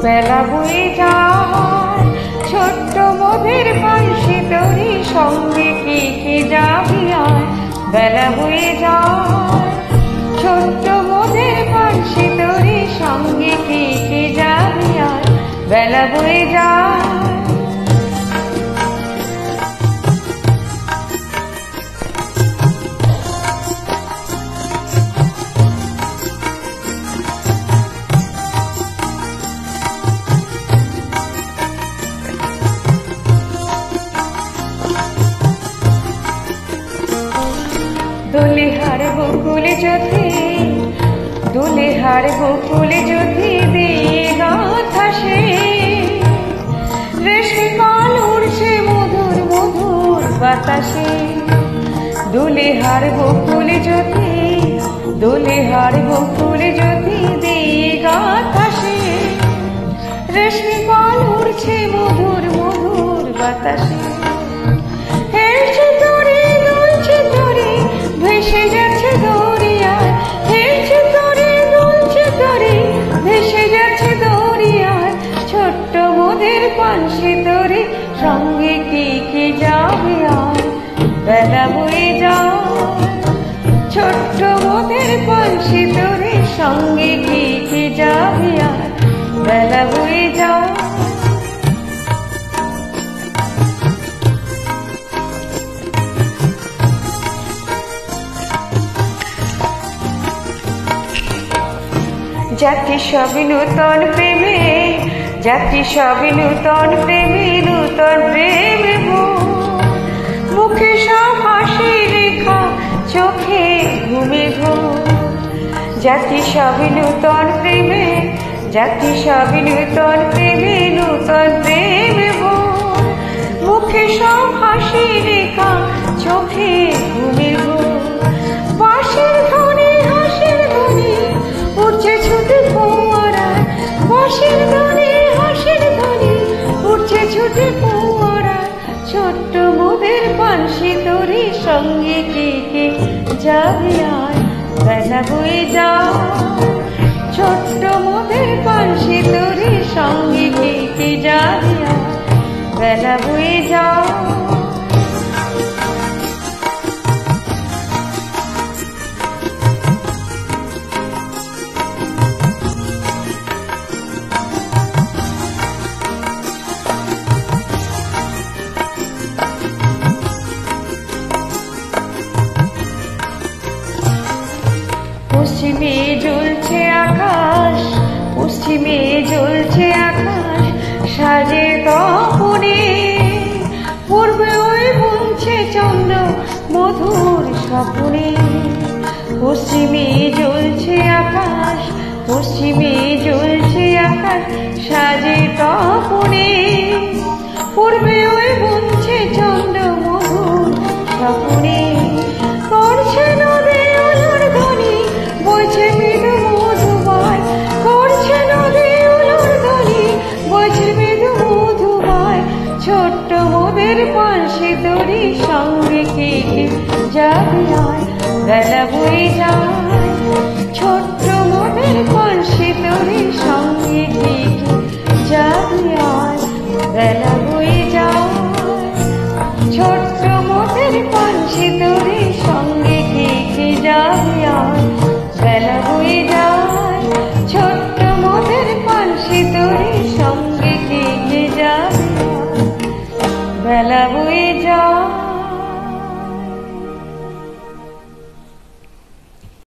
বেলা বয়ে যায় ছোট্ট মোদের বাঁশি তরি সঙ্গে কে কে যাবি আয়। বেলা বয়ে যায় ছোট্ট মোদের বাঁশি তরি সঙ্গে কে কে যাবি আয়। বেলা বয়ে যায় দুলেহার বকুলে যদি দুলেহার বকুলে যদি গাথা সে রেশমি পাল উড়ছে মধুর মধুর বাতাসে। দুলেহার বকুলে যদি দুলেহার বকুলে যদি গাথা সে রেশমি পাল উড়ছে মধুর মধুর বাতাসে। হেলছে তোরে দুলছে তোরে ভেসে যাচ্ছে দরিয়ায়। হেলছে তোরে দুলছে তোরে ভেসে যাচ্ছে দরিয়ায়। ছোট্ট মোদের বাঁশি তোরে সঙ্গে কে কে যাবে আয়। বেলা বয়ে যায় ছোট্ট মোদের বাঁশি তোরে সঙ্গে কে কে যাবে আয়। বেলা বয়ে যায় যাত্রী সবই নূতন প্রেমে যাত্রী সবই নূতন প্রেমে নূতন প্রেমে মুখে সব হাসি রেখা চোখে ঘুমে ঘুম। যাত্রী সবই নূতন প্রেমে যাত্রী সবই নূতন প্রেমে নূতন প্রেমে মুখে সব হাসি রেখা চোখে ঘুমে ঘুম। বাঁশির ধ্বনি হাসির ধ্বনি উঠছে ছুটে ফোয়ারায়। বাঁশির ধ্বনি হাসির ধ্বনি উঠছে ছুটে ফোয়ারায়। ছোট্ট মোদের বাঁশি তোরে সঙ্গে কে কে যাবে আয়। বেলা বয়ে যায় ছোট্ট মোদের বাঁশি তোরে সঙ্গে কে কে যাবে আয়। বেলা বয়ে যায় পশ্চিমে জ্বলছে আকাশ পশ্চিমে জ্বলছে আকাশ সাজে তপনে। পূর্বে ওই বুনছে চন্দ্র মধুর স্বপ্নে। পশ্চিমে জ্বলছে আকাশ পশ্চিমে জ্বলছে আকাশ সাজে তপনে। পূর্বে ওই বুনছে চন্দ্র মধুর স্বপ্নে। করছে নদী উলুর ধ্বনি বইছে মৃদু মধুবাই। করছে নদী উলুর ধ্বনি বইছে মৃদু মধুবাই। ছোট্ট মোদের বাঁশি তোরে সঙ্গে কে কে যাবে আয়। বেলা বয়ে যায়